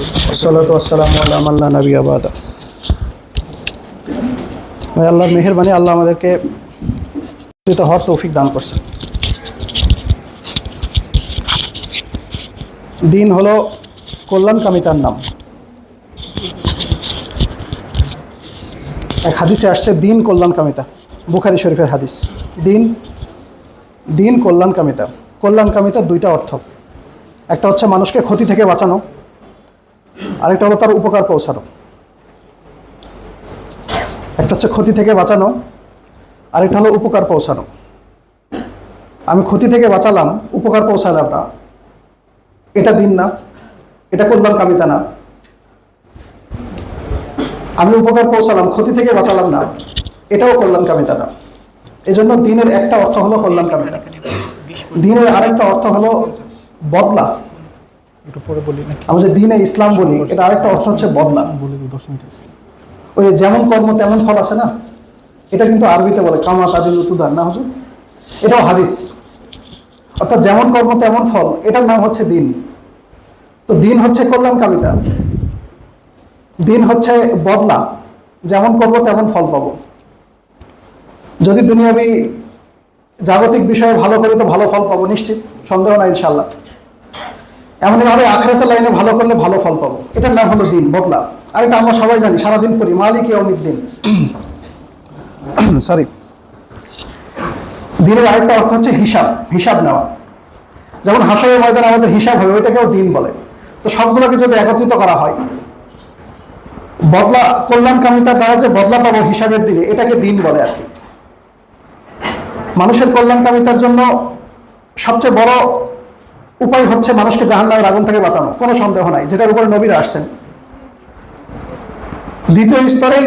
আসসালাতু ওয়াসসালামু আলা মান লা নাবিয়্যা বা'দা। আল্লাহর মেহেরবানি, আল্লাহ আমাদেরকে হওয়ার তৌফিক দান করছেন। দিন হলো কল্যাণকামিতার নাম। এক হাদিসে আসছে দিন কল্যাণকামিতা, বুখারী শরীফের হাদিস। দিন কল্যাণকামিতা। কল্যাণকামিতার দুইটা অর্থ, একটা হচ্ছে মানুষকে ক্ষতি থেকে বাঁচানো, আরেকটা হলো তার উপকার পৌঁছানো। একটা হচ্ছে ক্ষতি থেকে বাঁচানো, আরেকটা হলো উপকার পৌঁছানো। আমি ক্ষতি থেকে বাঁচালাম, উপকার পৌঁছালাম না, এটা দিন না, এটা কল্যাণকামিতা না। আমি উপকার পৌঁছালাম, ক্ষতি থেকে বাঁচালাম না, এটাও কল্যাণকামিতা না। এই জন্য দিনের একটা অর্থ হলো কল্যাণকামিতা, দিনের আরেকটা অর্থ হলো বদলা। আমরা যে দিনে ইসলাম বলি, এটা আরেকটা অর্থ হচ্ছে বদলা। ওই যেমন কর্ম তেমন ফল আছে না, এটা কিন্তু আরবিতে বলে কামা তাজিল তুদার না হুজুর, এটাও হাদিস। অর্থাৎ যেমন কর্ম তেমন ফল, এটার নাম হচ্ছে দিন। তো দিন হচ্ছে কল্যাণকামিতা, দিন হচ্ছে বদলা, যেমন করব তেমন ফল পাবো। যদি দুনিয়াবি জাগতিক বিষয়ে ভালো করি তো ভালো ফল পাবো নিশ্চিত, সন্দেহ নাই ইনশাল্লাহ। এমনভাবে আখিরাতের লাইনে ভালো করলে ভালো ফল পাবো, এটার নাম হলো দিন, বদলা। আর এটা আমরা সবাই জানি, সারাদিন করি মালিক ইয়াউমিদ্দিন। সরি, দিনের আরেকটা অর্থ হচ্ছে হিসাব নেওয়া। যেমন হাসরের ময়দানে আমাদের হিসাব হবে, ওইটাকেও দিন বলে। তো সবগুলোকে যদি একত্রিত করা হয়, বদলা কল্যাণকামিতার দ্বারা যে বদলা পাবো হিসাবের দিনে, এটাকে দিন বলে আর কি। মানুষের কল্যাণকামিতার জন্য সবচেয়ে বড় উপায় হচ্ছে মানুষকে জাহান্নামের আগুন থেকে বাঁচানো, কোনো সন্দেহ নাই, যেটার উপরে নবীরা আসছেন। দ্বিতীয় স্তরে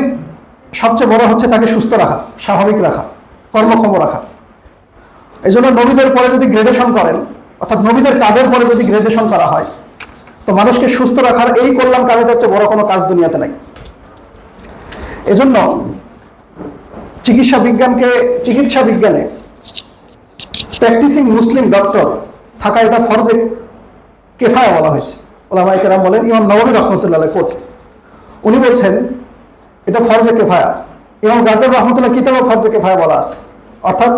সবচেয়ে বড় হচ্ছে তাকে সুস্থ রাখা, স্বাভাবিক রাখা, কর্মক্ষম রাখা। এই জন্য নবীদের পরে যদি গ্রেডেশন করেন, অর্থাৎ নবীদের কাজের পরে যদি গ্রেডেশন করা হয়, তো মানুষকে সুস্থ রাখার এই কল্যাণকামিতা হচ্ছে বড় কোনো কাজ দুনিয়াতে নাই। এজন্য চিকিৎসা বিজ্ঞানে প্র্যাকটিসিং মুসলিম ডক্টর থাকা এটা ফরজে কেফায়া বলা হয়েছে। ওলামায়ে কেরাম বলেন, ইমাম নববী রহমতুল্লাহ কোট, উনি বলছেন এটা ফরজে কেফায়া। ইমাম গাজী রহমতুল্লাহ কিতাবে ফরজে কেফায়া বলা আছে। অর্থাৎ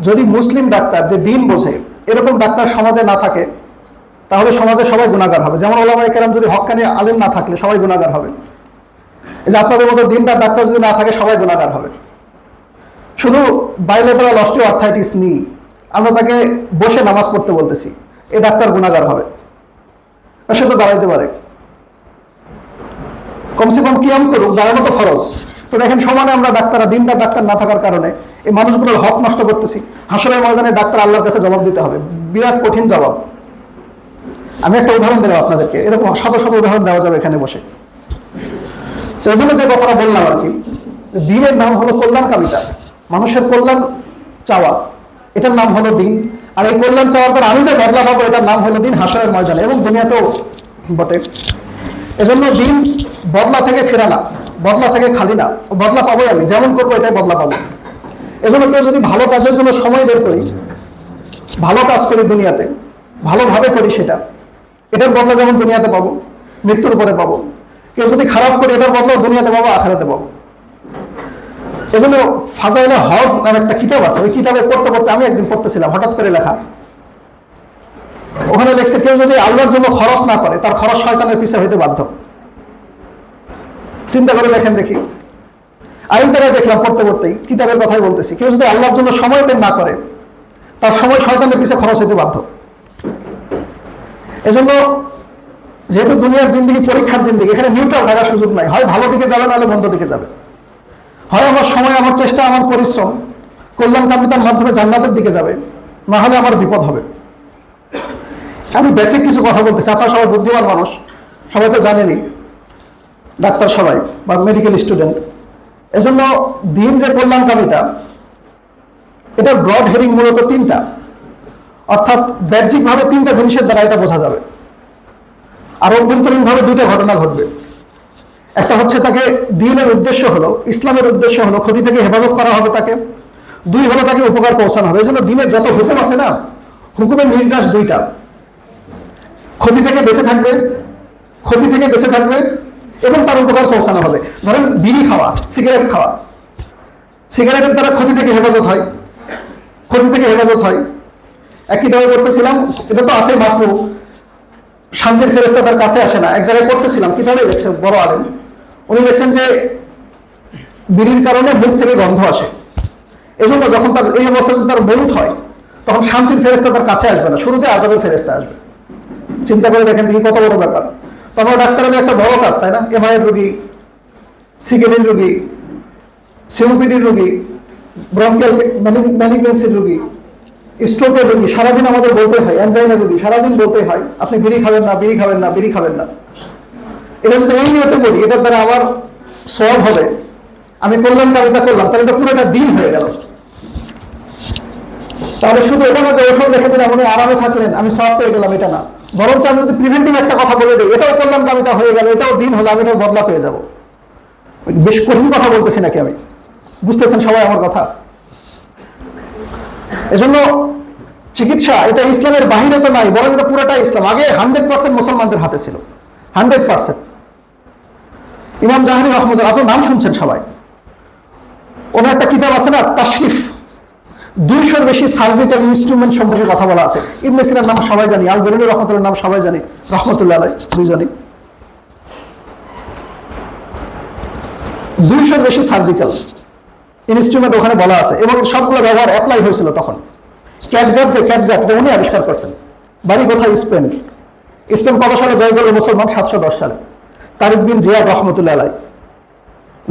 যদি মুসলিম ডাক্তার যে দিন বোঝে, এরকম ডাক্তার সমাজে না থাকে, তাহলে সমাজে সবাই গুনাহগার হবে। যেমন ওলামায়ে কেরাম যদি হক্কানি আলেম না থাকলে সবাই গুনাহগার হবে। এই যে আপনাদের মতো দিনদার ডাক্তার যদি না থাকে, সবাই গুনাহগার হবে। শুধু বাইলেটারাল অস্টিওআর্থ্রাইটিস নিয়ে আমরা তাকে বসে নামাজ পড়তে বলতেছি, এই ডাক্তার গুনাহগার হবে, তার সাথে দাঁড়াইতে পারে, কমসে কম কিয়াম করুক, দাঁড়ানো তো ফরজ। তো দেখেন সমানে আমরা ডাক্তাররা দিনদার ডাক্তার না থাকার কারণে এই মানুষগুলোর হক নষ্ট করতেছি। হাসরের ময়দানে ডাক্তার আল্লাহর কাছে জবাব দিতে হবে, বিরাট কঠিন জবাব। আমি একটা উদাহরণ দিলাম আপনাদেরকে, এরকম শত শত উদাহরণ দেওয়া যাবে এখানে বসে। তো এই জন্য যে কথাটা বললাম আর কি, দিনের নাম হলো কল্যাণকামিতা, মানুষের কল্যাণ চাওয়া, এটার নাম হলো দিন। আর এই কল্যাণ চাওয়ার পর আমি যে বদলা পাবো, এটার নাম হলো দিন হাসরের ময়দানে, এবং দুনিয়াতেও বটে। এজন্য দিন বদলা থেকে ফেরা না, বদলা থেকে খালি না, বদলা পাবোই, আমি যেমন করবো এটাই বদলা পাবো। এজন্য কেউ যদি ভালো কাজের জন্য সময় বের করি, ভালো কাজ করি দুনিয়াতে, ভালোভাবে করি, এটার বদলা যেমন দুনিয়াতে পাবো, মৃত্যুর পরে পাবো। কেউ যদি খারাপ করি, এটার বদলা দুনিয়াতে পাবো, আখিরাতে পাবো। এজন্য ফাজাইলে হজ নামে একটা কিতাব আছে, ওই কিতাবে পড়তে পড়তে আমি একদিন পড়তেছিলাম, হঠাৎ করে লেখা, ওখানে লেখছে কেউ যদি আল্লাহর জন্য খরচ না করে, তার খরচ শয়তানের পিছে হইতে বাধ্য। চিন্তা করে দেখেন দেখি। আরেক জায়গায় দেখলাম পড়তে পড়তেই, কিতাবের কথাই বলতেছি, কেউ যদি আল্লাহর জন্য সময় বের না করে, তার সময় শয়তানের পিছে খরচ হইতে বাধ্য। এজন্য যেহেতু দুনিয়ার জিন্দেগি পরীক্ষার জিন্দেগি, এখানে নিউট্রাল থাকার সুযোগ নাই, হয় ভালো দিকে যাবে, নাহলে মন্দ দিকে যাবে। হয় আমার সময়, আমার চেষ্টা, আমার পরিশ্রম কল্যাণকামিতার মাধ্যমে জান্নাতের দিকে যাবে, না হলে আমার বিপদ হবে। আমি বেসিক কিছু কথা বলতেছি, আপনারা সবাই বুদ্ধিমান মানুষ, সবাই তো জানেনই, ডাক্তার সবাই বা মেডিকেল স্টুডেন্ট। এজন্য দিন যে কল্যাণকামিতা, এটার ব্রড হেডিং মূলত তিনটা, অর্থাৎ বাহ্যিকভাবে তিনটা জিনিসের দ্বারা এটা বোঝা যাবে, আর অভ্যন্তরীণভাবে দুইটা ঘটনা ঘটবে। একটা হচ্ছে তাকে দিনের উদ্দেশ্য হলো, ইসলামের উদ্দেশ্য হলো ক্ষতি থেকে হেফাজত করা হবে তাকে, দুই হলো তাকে উপকার পৌঁছানো হবে। এই জন্য দিনের যত হুকুম আছে না, হুকুমের নির্যাস দুইটা, ক্ষতি থেকে বেঁচে থাকবে, ক্ষতি থেকে বেঁচে থাকবে এবং তার উপকার পৌঁছানো হবে। ধরেন বিড়ি খাওয়া, সিগারেট খাওয়া, সিগারেটের দ্বারা ক্ষতি থেকে হেফাজত হয়, ক্ষতি থেকে হেফাজত হয়। একই দাবি করতেছিলাম, এটা তো আছে মাত্র, শান্তির ফেরেশতা তার কাছে আসে না। এক জায়গায় করতেছিলাম, কিভাবে লিখছেন বড় আলেম, উনি লিখছেন যে বিড়ির কারণে মুখ থেকে গন্ধ আসে, এজন্য যখন তার এই অবস্থা যদি তার মৌত হয়, তখন শান্তির ফেরেশতা তার কাছে আসবে না, শুরুতে আযাবের ফেরেশতা আসবে। চিন্তা করে দেখেন দেখি কত বড় ব্যাপার। তখন ডাক্তারদের একটা বড় কাজ, তাই না? এমআইয়ের রোগী, সিকেলের রোগী, সিওপিডির রোগী, ব্রঙ্কিয়াল ম্যালিগনেন্সির রোগী, স্ট্রোকের রোগী, সারাদিন আমাদের বলতে হয়, অ্যানজাইনা রোগী, সারাদিন বলতে হয় আপনি বিড়ি খাবেন না, বিড়ি খাবেন না, বিড়ি খাবেন না। এটা যদি এই নিয়তে বলি এটার দ্বারা আমার সওয়াব হবে, আমি করলাম না, এটা করলাম, তাহলে এটা পুরোটা দিন হয়ে গেল। তাহলে শুধু এটা না যে ওষুধ লিখে দিলে উনি আরামে থাকলেন, আমি সওয়াব পেয়ে গেলাম, এটা না। বরঞ্চ আমি যদি প্রিভেন্টিভ একটা কথা বলে দিই, এটাও করলাম কামিতা হয়ে গেল, এটাও দিন হলো, আমি এটাও বদলা পেয়ে যাবো। বেশ কঠিন কথা বলতেছি নাকি আমি? বুঝতেছেন সবাই আমার কথা? এজন্য চিকিৎসা এটা ইসলামের বাহিরে তো নাই, বরং এটা পুরোটাই ইসলাম। আগে 100% মুসলমানদের হাতে ছিল, 100%। ইমাম জাহারি রহমতুল্লাহ, আপনার নাম শুনছেন সবাই, ওনার একটা কিতাব আছে না, তাশরিফ, 200-র বেশি সার্জিক্যাল ইনস্ট্রুমেন্ট সম্পর্কে কথা বলা আছে। ইবনে সিনার নাম সবাই জানি, আল বেরুনি রহমতুল্লাহর নাম সবাই জানি, রহমতুল্লাহ আলাইহি, দুইজনই। 200-র বেশি সার্জিক্যাল ইনস্ট্রুমেন্ট ওখানে বলা আছে, এবং সবগুলো ব্যবহার অ্যাপ্লাই হয়েছিল তখন। ক্যাটগাট, যে ক্যাটগাট উনি আবিষ্কার করছেন। বাড়ি কোথায়? স্পেন। স্পেন কত সালে জয় করলো মুসলমান? 710 সালে। তারিক বিন জিয়াদ রহমতুল্লাহ আলাইহি,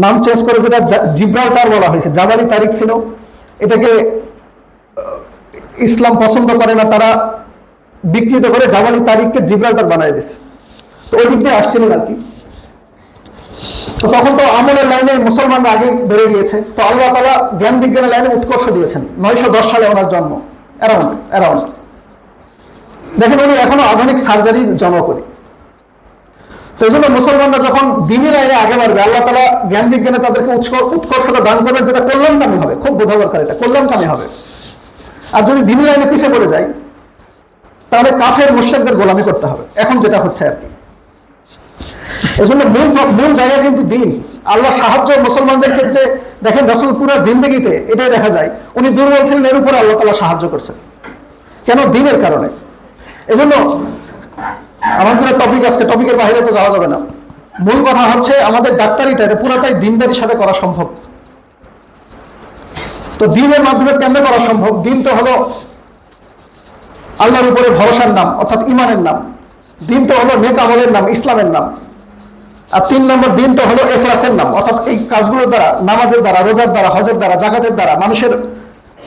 নাম চেঞ্জ করে যেটা জিব্রাল্টার বলা হয়েছে, জাবালি তারিক ছিল। এটাকে ইসলাম পছন্দ করে না, তারা বিকৃত করে জাবালি তারিখকে জিব্রাল্টার বানিয়ে দিচ্ছে। তো ওই দিক দিয়ে আসছিলেন আর কি। তো তখন তো আমলের লাইনে মুসলমানরা আগে বেড়ে গিয়েছে, তো আল্লাহ তাআলা জ্ঞান বিজ্ঞানের লাইনে উৎকর্ষ দিয়েছেন। 910 সালে ওনার জন্ম, অ্যারাউন্ড। দেখেন উনি এখনো আধুনিক সার্জারি জন্ম করি। তো এই জন্য মুসলমানরা যখন দিনের লাইনে আগে বাড়বে, আল্লাহ তাআলা জ্ঞান বিজ্ঞানে তাদেরকে উৎকর্ষতা দান করবেন, যেটা কল্যাণকামী হবে। খুব বোঝা দরকার, এটা কল্যাণকামী হবে। আর যদি দিনের লাইনে পিছিয়ে পড়ে যায়, তাহলে কাফের মুশরিকদের গোলামি করতে হবে, এখন যেটা হচ্ছে আর কি। এজন্য মূল জায়গা কিন্তু দিন। আল্লাহ সাহায্য মুসলমানদের ক্ষেত্রে দেখেন, রাসূল পুরো জিন্দেগিতে এটাই দেখা যায়, উনি দুর্বল ছিলেন, এর উপরে আল্লাহ তাআলা সাহায্য করছেন। কেন? দিনের কারণে। এজন্য আমার যেটা টপিক, আজকে টপিকের বাইরে তো যাওয়া যাবে না। মূল কথা হচ্ছে আমাদের ডাক্তারিটা এটা পুরোটাই দিনদারির সাথে করা সম্ভব। তো দিনের মাধ্যমে কেমনে করা সম্ভব? দিন তো হলো আল্লাহর উপরে ভরসার নাম, অর্থাৎ ইমানের নাম। দিন তো হলো নেক আমলের নাম, ইসলামের নাম। আর 3 নম্বর দিন তো হলো ইখলাসের নাম, অর্থাৎ এই কাজগুলোর দ্বারা, নামাজের দ্বারা, রোজার দ্বারা, হজের দ্বারা, জাকাতের দ্বারা মানুষের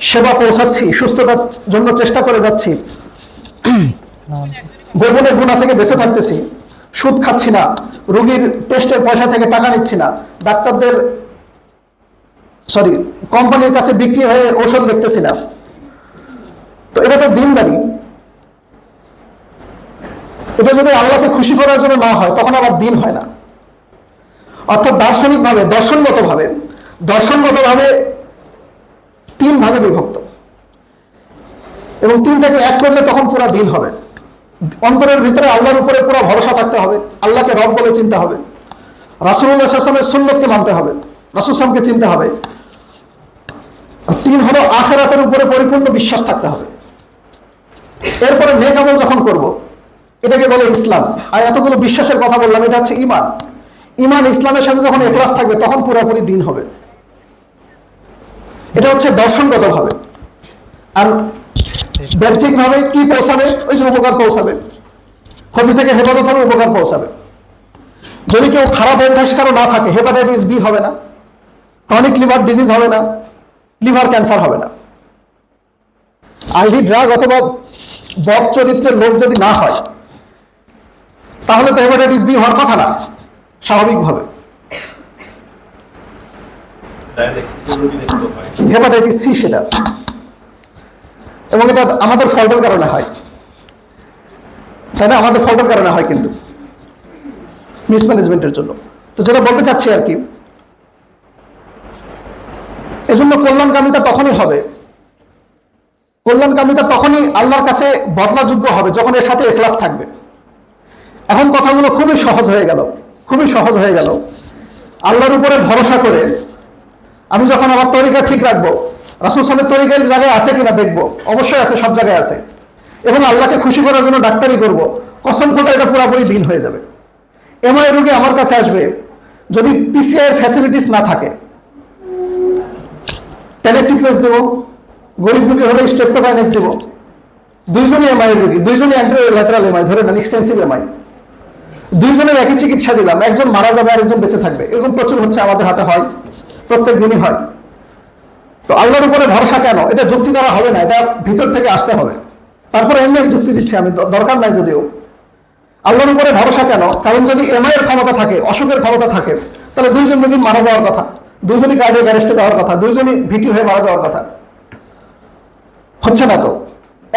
সেবা পৌঁছাচ্ছি, সুস্থতার জন্য চেষ্টা করে যাচ্ছি, গোপনে গুনাহ থেকে বেঁচে থাকতেছি, সুদ খাচ্ছি না, রোগীর টেস্টের পয়সা থেকে টাকা নিচ্ছি না, ডাক্তারদের কোম্পানির কাছে বিক্রি হয়ে ঔষধ লিখতেছি না। তো এটা তো দিনদারি। এটা যদি আল্লাহকে খুশি করার জন্য না হয়, তখন আবার দিন হয় না। অর্থাৎ দার্শনিকভাবে, দর্শনগতভাবে 3 ভাগে বিভক্ত, এবং 3টাকে এক করলে তখন পুরো দিন হবে। অন্তরের ভিতরে আল্লাহর উপরে পুরো ভরসা থাকতে হবে, আল্লাহকে রব বলে চিনতে হবে, রাসূলুল্লাহ সাল্লাল্লাহু আলাইহি ওয়াসাল্লামের সুন্নতকে মানতে হবে, রাসূল সাল্লাল্লাহু আলাইহি ওয়াসাল্লামকে চিনতে হবে। 3 হলো আখিরাতের উপরে পরিপূর্ণ বিশ্বাস থাকতে হবে। এরপরে নেক আমল যখন করব, এটাকে বলে ইসলাম। আর এতগুলো বিশ্বাসের কথা বললাম, এটা হচ্ছে ঈমান। ঈমান ইসলামের সাথে যখন ইখলাস থাকবে, তখন পুরোপুরি দিন হবে। এটা হচ্ছে দর্শনগতভাবে। আর বাহ্যিকভাবে কি পৌঁছাবে? ওই যে উপকার পৌঁছাবে, ক্ষতি থেকে হেফাজত হবে, উপকার পৌঁছাবে। যদি কেউ খারাপ অভ্যাস কারো না থাকে, হেপাটাইটিস বি হবে না, ক্রনিক লিভার ডিজিজ হবে না, লিভার ক্যান্সার হবে না। আইভি ড্রাগ অথবা বদ চরিত্রের লোক যদি না হয়, তাহলে তো হেপাটাইটিস বি হওয়ার কথা না স্বাভাবিকভাবে। হেপাটাইটিস সি সেটা, এবং এটা আমাদের ফল্টের কারণে হয়, তাই না? আমাদের ফল্টের কারণে হয়, কিন্তু মিসম্যানেজমেন্টের জন্য। তো যেটা বলতে চাচ্ছি আর কি, এজন্য কল্যাণকামিতা তখনই হবে, কল্যাণকামিতা তখনই আল্লাহর কাছে বদলাযোগ্য হবে, যখন এর সাথে ইখলাস থাকবে। এখন কথাগুলো খুবই সহজ হয়ে গেল, খুবই সহজ হয়ে গেল। আল্লাহর উপরে ভরসা করে আমি যখন আমার তরিকা ঠিক রাখবো, রাসূল সাল্লাল্লাহু আলাইহি ওয়াসাল্লামের তরিকার জায়গায় আছে কিনা দেখবো, অবশ্যই আছে, সব জায়গায় আছে, এবং আল্লাহকে খুশি করার জন্য ডাক্তারি করব, কসম খোদা এটা পুরোপুরি দিন হয়ে যাবে। এমআই রোগী আমার কাছে আসবে, যদি পিসিআই এর ফ্যাসিলিটিস না থাকে, টেনেক্টিক্লেস দেবো, গরিব রোগী হলে স্টেপ্টোকাইনেস দেবো। দুইজনই এমআই রোগী, দুইজনই অ্যান্টিল্যাটারাল এমআই, ধরে নেন এক্সটেন্সিভ এমআই, দুইজনের একই চিকিৎসা দিলাম, একজন মারা যাবে আর একজন বেঁচে থাকবে। এরকম প্রচুর হচ্ছে, আমাদের হাতে হয়, প্রত্যেক দিনই হয়। তো আল্লাহর উপরে ভরসা কেন? এটা যুক্তি দ্বারা হবে না, এটা ভিতর থেকে আসতে হবে। তারপরে এমনি যুক্তি দিচ্ছি আমি, দরকার নাই যদিও। আল্লাহর উপরে ভরসা কেন? কারণ যদি এমআই এর ক্ষমতা থাকে, অসুখের ক্ষমতা থাকে, তাহলে দুইজন রোগী মারা যাওয়ার কথা, দুইজনই কার্ডিয়াক অ্যারেস্টে যাওয়ার কথা, দুইজনই ভিটি হয়ে মারা যাওয়ার কথা। হচ্ছে না তো,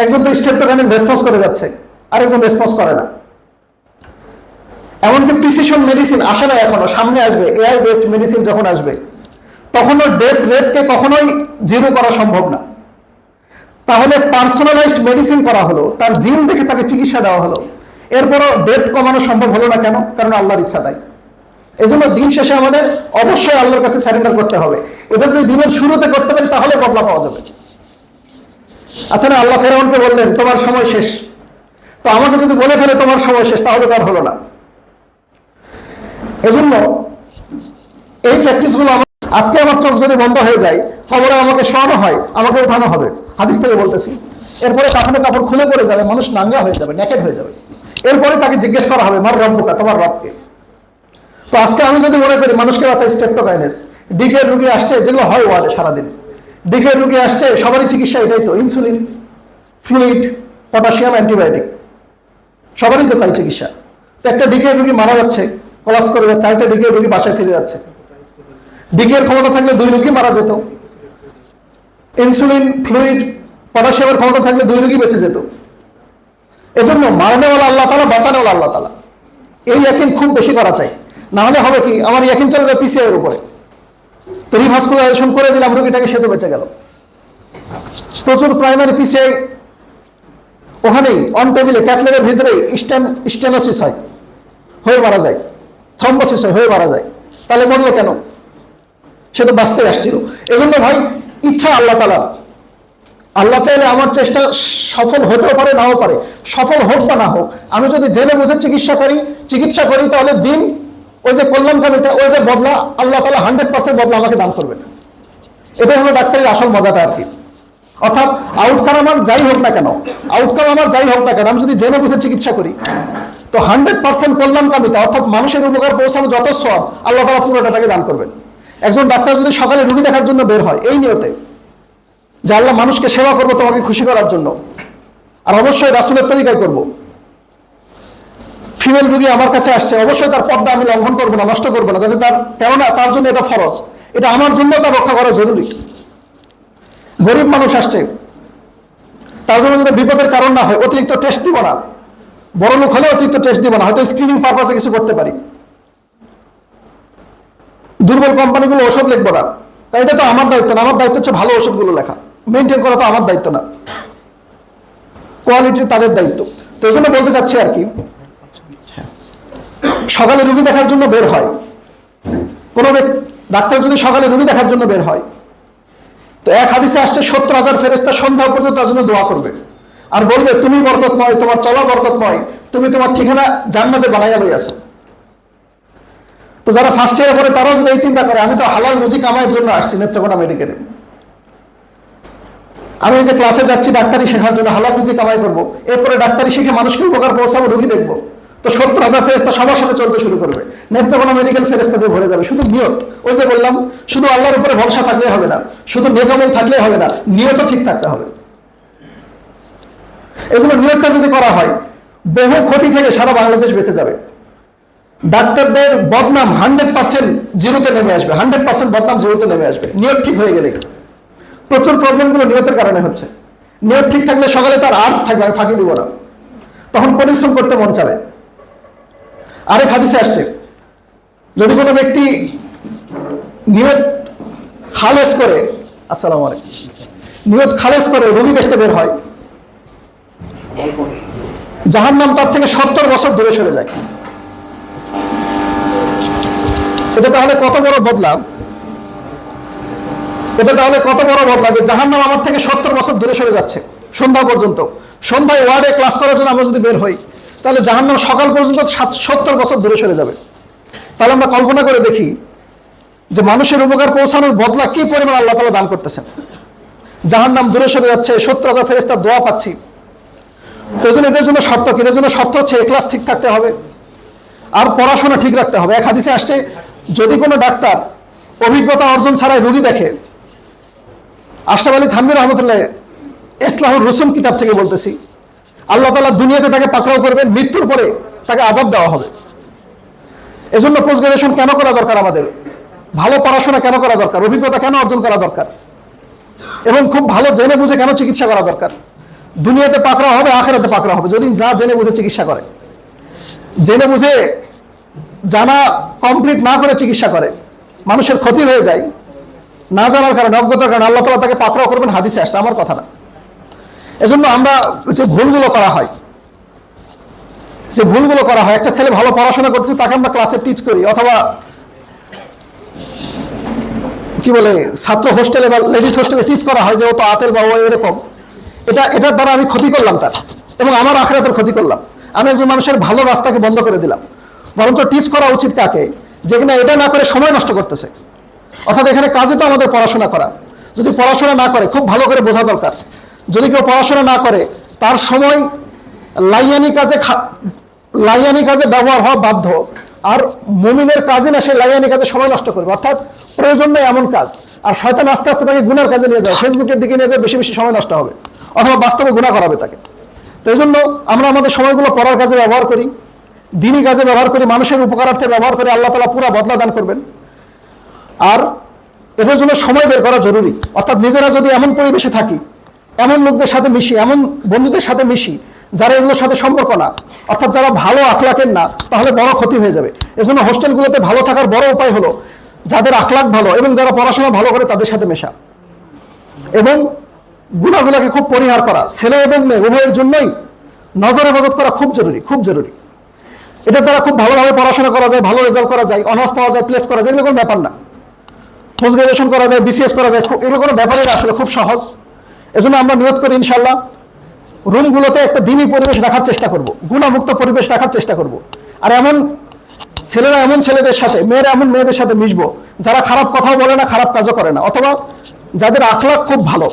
একজন তো স্টেপ্টোকাইনেস রেসপন্স করে যাচ্ছে, আরেকজন রেসপন্স করে না। এমনকি প্রিসিশন মেডিসিন আসে না এখনো, সামনে আসবে এআই বেসড মেডিসিন যখন আসবে, তখনও ডেথ রেটকে কখনোই জিরো করা সম্ভব না। তাহলে পার্সোনালাইজড মেডিসিন করা হলো, তার জিন দেখে তাকে চিকিৎসা দেওয়া হলো, এরপরও ডেথ কমানো সম্ভব হলো না কেন? কারণ আল্লাহর ইচ্ছা তাই। এই জন্য দিন শেষে আমাদের অবশ্যই আল্লাহর কাছে স্যারেন্ডার করতে হবে। এটা যদি দিনের শুরুতে করতে পারি তাহলে বদলা পাওয়া যাবে। আচ্ছা না, আল্লাহ ফেরাউনকে বললেন তোমার সময় শেষ, তো আমাকে যদি বলে ফেলে তোমার সময় শেষ, তাহলে তার হলো না। এজন্য এই প্র্যাকটিসগুলো আজকে আমার চোখ যদি বন্ধ হয়ে যায়, খবরে আমাকে শোয়ানো হয়, আমাকে উঠানো হবে, হাদিস থেকে বলতেছি। এরপরে কাফনে কাপড় খুলে পড়ে যাবে, মানুষ নাঙ্গা হয়ে যাবে, নেকেড হয়ে যাবে। এরপরে তাকে জিজ্ঞেস করা হবে মার রব্বুকা, তোমার রবকে। তো আজকে আমি যদি মনে করি মানুষকে বাঁচাই স্টেপ্টোকাইনেস, ডিকের রুগী আসছে, যেগুলো হয় ওয়ার্ডে সারাদিন, ডিকের রুগী আসছে, সবারই চিকিৎসা এটাই তো, ইনসুলিন, ফ্লুইড, পটাশিয়াম, অ্যান্টিবায়োটিক, সবারই তো তাই চিকিৎসা। তো একটা ডিকের রুগী মারা যাচ্ছে, কলাপস করে যাচ্ছে, আরেকটা ডিকের রুগী বাসায় ফিরে যাচ্ছে। ডিকের ক্ষমতা থাকলে দুই রোগী মারা যেত, ইনসুলিন, ফ্লুইড, পটাশিয়ামের ক্ষমতা থাকলে দুই রোগী বেঁচে যেত। এজন্য মারনেওয়ালা আল্লাহ তাআলা, বাঁচানোওয়ালা আল্লাহ তাআলা, এই ইয়াকিন খুব বেশি করা চাই। না হলে হবে কি, আমার ইয়াকিন চলে যায় পিসিআই এর উপরে, তো রিভাস্কুলারাইজেশন করে দিলাম রোগীটাকে, সে তো বেঁচে গেল। প্রচুর প্রাইমারি পিসিআই ওখানেই অন টেবিলে ক্যাথলেটের ভিতরে স্টেনোসিস হয়, হয়ে মারা যায়, থ্রম্বোসিস হয়, হয়ে মারা যায়। তাহলে মরলো কেন? সে তো বাঁচতে আসছিল। এজন্য ভাই, ইচ্ছা আল্লাহ তাআলা, আল্লাহ চাইলে আমার চেষ্টা সফল হতেও পারে, নাও পারে। সফল হোক বা না হোক, আমি যদি জেনে বুঝে চিকিৎসা করি, তাহলে দিন ওই যে কল্যাণকামিতা, ওই যে বদলা, আল্লাহ তাআলা 100% বদলা আমাকে দান করবেন। এটাই হলো ডাক্তারের আসল মজাটা আর কি। অর্থাৎ আউটকাম আমার যাই হোক না কেন, আমি যদি জেনে বুঝে চিকিৎসা করি, তো 100% কল্যাণকামিতা, অর্থাৎ মানুষের উপকার পৌঁছানো যত সব, আল্লাহ তাআলা পুরোটা তাকে দান করবেন। একজন ডাক্তার যদি সকালে রোগী দেখার জন্য বের হয় এই নিয়তে যে আল্লাহ মানুষকে সেবা করবো তোমাকে খুশি করার জন্য, আর অবশ্যই রাসূলের তরিকায় করব। ফিমেল রোগী আমার কাছে আসছে, অবশ্যই তার পর্দা আমি লঙ্ঘন করবো না, নষ্ট করবো না, যাতে কেননা তার জন্য এটা ফরজ, এটা আমার জন্য তার রক্ষা করা জরুরি। গরিব মানুষ আসছে, তার জন্য যদি বিপদের কারণ না হয়, অতিরিক্ত টেস্ট দিব না, বড় লোক হলে অতিরিক্ত টেস্ট দিব না, হয়তো স্ক্রিনিং পারপাসে কিছু করতে পারি। দুর্বল কোম্পানিগুলো ওষুধ লিখবো না, কারণ এটা তো আমার দায়িত্ব না। আমার দায়িত্ব হচ্ছে ভালো ওষুধগুলো লেখা, মেনটেন করা তো আমার দায়িত্ব না, কোয়ালিটি তাদের দায়িত্ব। তো এই জন্য বলতে চাচ্ছি আর কি, সকালে রোগী দেখার জন্য বের হয় কোনো ডাক্তার, যদি সকালে রোগী দেখার জন্য বের হয়, তো এক হাদিসে আসছে 70,000 ফেরেশতা সন্ধ্যা পর্যন্ত তার জন্য দোয়া করবে, আর বলবে তুমি বরকতময়, তোমার চলা বরকতময়, তুমি তোমার ঠিকানা জান্নাতে বানাইয়া লইয়াছো। তো যারা ফার্স্ট ইয়ারে পড়ে তারাও যদি এই চিন্তা করে, আমি তো হালাল রুজি কামাইয়ের জন্য আসছি নেত্রকোনা মেডিকেলে, আমি এই যে ক্লাসে যাচ্ছি ডাক্তারি শেখার জন্য, হালাল রুজি কামাই করবো, এরপরে ডাক্তারি শিখে মানুষকে উপকার পৌঁছাবো, রোগী দেখবো, তো 70,000 ফেরেশতা সবার সাথে চলতে শুরু করবে, নেত্রকোনা মেডিকেল ফেরেশতা দিয়ে ভরে যাবে। শুধু নিয়ত, ওই যে বললাম, শুধু আল্লাহর উপরে ভরসা থাকলেই হবে না, শুধু নেক আমল থাকলেই হবে না, নিয়ত ঠিক থাকতে হবে। এই জন্য নিয়তটা যদি করা হয়, বহু ক্ষতি থেকে সারা বাংলাদেশ বেঁচে যাবে। ডাক্তারদের বদনাম 100% জিরোতে নেমে আসবে, 100% বদনাম জিরোতে নেমে আসবে নিয়ত ঠিক হয়ে গেলে। প্রচুর প্রবলেমগুলো নিয়তের কারণে হচ্ছে। নিয়ত ঠিক থাকলে সকালে তার আর্জ থাকবে, আমি ফাঁকি দিব না, তখন পরিশ্রম করতে মন চাবে। আরেক হাদিসে আসছে, যদি কোনো ব্যক্তি নিয়ত খালেস করে, আসসালামু আলাইকুম, নিয়ত খালেস করে রোগী দেখতে বের হয়, জাহান্নাম তার থেকে 70 বছর দূরে সরে যায়। এটা তাহলে কত বড় বদলাম, এটা তাহলে কত বড় বদলা যে জাহান্নাম আমার থেকে 70 বছর দূরে সরে যাচ্ছে সন্ধ্যা পর্যন্ত। সন্ধ্যায় ওয়ার্ডে ক্লাস করার জন্য আমরা যদি বের হই, তাহলে জাহান্নাম সকাল পর্যন্ত 70 বছর দূরে সরে যাবে। তাহলে আমরা কল্পনা করে দেখি যে মানুষের উপকার পৌঁছানোর বদলা কি পরিমাণ আল্লাহ তাআলা দান করতেছেন। জাহান্নাম দূরে সরে যাচ্ছে, 70,000 ফেরেশতার দোয়া পাচ্ছি। তো এই জন্য এটার জন্য শর্ত কি? এর জন্য শর্ত হচ্ছে ইখলাস ঠিক থাকতে হবে আর পড়াশোনা ঠিক রাখতে হবে। এক হাদিসে আসছে, যদি কোনো ডাক্তার অভিজ্ঞতা অর্জন ছাড়াই রোগী দেখে, আশরাফ আলী থানভী রহমতুল্লাহ ইসলাহুর রসুম কিতাব থেকে বলতেছি, আল্লাহ তাআলা দুনিয়াতে তাকে পাকড়াও করবেন, মৃত্যুর পরে তাকে আযাব দেওয়া হবে। এজন্য পোস্ট গ্রাজুয়েশন কেন করা দরকার, আমাদের ভালো পড়াশোনা কেন করা দরকার, অভিজ্ঞতা কেন অর্জন করা দরকার, এবং খুব ভালো জেনে বুঝে কেন চিকিৎসা করা দরকার। দুনিয়াতে পাকড়াও হবে, আখিরাতে পাকড়াও হবে যদি না জেনে বুঝে চিকিৎসা করে। জেনে বুঝে জানা কমপ্লিট না করে চিকিৎসা করে, মানুষের ক্ষতি হয়ে যায়। না জানার কারণে, অজ্ঞতার কারণে আল্লাহ তাআলা তাকে পাকড়াও করবেন, হাদিসে আসছে, আমার কথা না। এজন্য আমরা যে ভুলগুলো করা হয়, একটা ছেলে ভালো পড়াশোনা করছে, তাকে আমরা ক্লাসে টিচ করি, অথবা কি বলে ছাত্র হোস্টেলে বা লেডিস হোস্টেলে টিচ করা হয় যে ও তো আতেল বা ও এরকম। এটার দ্বারা আমি ক্ষতি করলাম তার, এবং আমার আখিরাতের ক্ষতি করলাম। আমি একজন মানুষের ভালো রাস্তাকে বন্ধ করে দিলাম। বরঞ্চ টিচ করা উচিত কাকে, যেখানে এটা না করে সময় নষ্ট করতেছে। অর্থাৎ এখানে কাজে তো আমাদের পড়াশোনা করা। যদি পড়াশোনা না করে, খুব ভালো করে বোঝা দরকার। যদি কেউ পড়াশোনা না করে, তার সময় লাইয়ানি কাজে ব্যবহার হওয়া বাধ্য। আর মুমিনের কাজে না, সে লাইয়ানি কাজে সময় নষ্ট করবে, অর্থাৎ প্রয়োজন নেই এমন কাজ। আর শয়তান আস্তে আস্তে তাকে গুনার কাজে নিয়ে যায়, ফেসবুকের দিকে নিয়ে যায়, বেশি বেশি সময় নষ্ট হবে, অথবা বাস্তবে গুনাহ করাবে তাকে। তো এই জন্য আমরা আমাদের সময়গুলো পড়ার কাজে ব্যবহার করি, দিনী কাজে ব্যবহার করি, মানুষের উপকারার্থে ব্যবহার করি, আল্লাহ তাআলা পুরা বদলা দান করবেন। আর এটার জন্য সময় বের করা জরুরি। অর্থাৎ নিজেরা যদি এমন পরিবেশে থাকি, এমন লোকদের সাথে মিশি, এমন বন্ধুদের সাথে মিশি যারা এগুলোর সাথে সম্পর্ক না, অর্থাৎ যারা ভালো আখলাকের না, তাহলে বড় ক্ষতি হয়ে যাবে। এজন্য হোস্টেলগুলোতে ভালো থাকার বড় উপায় হলো যাদের আখলাক ভালো এবং যারা পড়াশোনা ভালো করে তাদের সাথে মেশা, এবং গুনাহগুলোকে খুব পরিহার করা। ছেলে এবং মেয়ে উভয়ের জন্যই নজর হেফাজত করা খুব জরুরি, খুব জরুরি। এটার দ্বারা খুব ভালোভাবে পড়াশোনা করা যায়, ভালো রেজাল্ট করা যায়, অনার্স পাওয়া যায়, প্লেস করা যায়, এগুলো কোনো ব্যাপার না। পোস্ট গ্রাজুয়েশন করা যায়, বিসিএস করা যায়, এগুলো কোনো ব্যাপারই না, আসলে খুব সহজ। এজন্য আমরা নিয়ত করি ইনশাআল্লাহ রুমগুলোতে একটা দ্বীনি পরিবেশ রাখার চেষ্টা করব, গুণামুক্ত পরিবেশ রাখার চেষ্টা করব। আর এমন ছেলেদের সাথে, মেয়েরা এমন মেয়েদের সাথে মিশবো যারা খারাপ কথাও বলে না, খারাপ কাজও করে না, অথবা যাদের আখলাক খুব ভালো।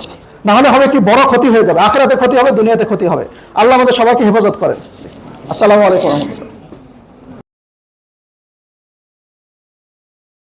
না হলে হবে কি, বড় ক্ষতি হয়ে যাবে, আখিরাতে ক্ষতি হবে, দুনিয়াতে ক্ষতি হবে। আল্লাহ আমাদের সবাইকে হেফাজত করেন। আসসালামু আলাইকুম ওয়া রাহমাতুল্লাহ।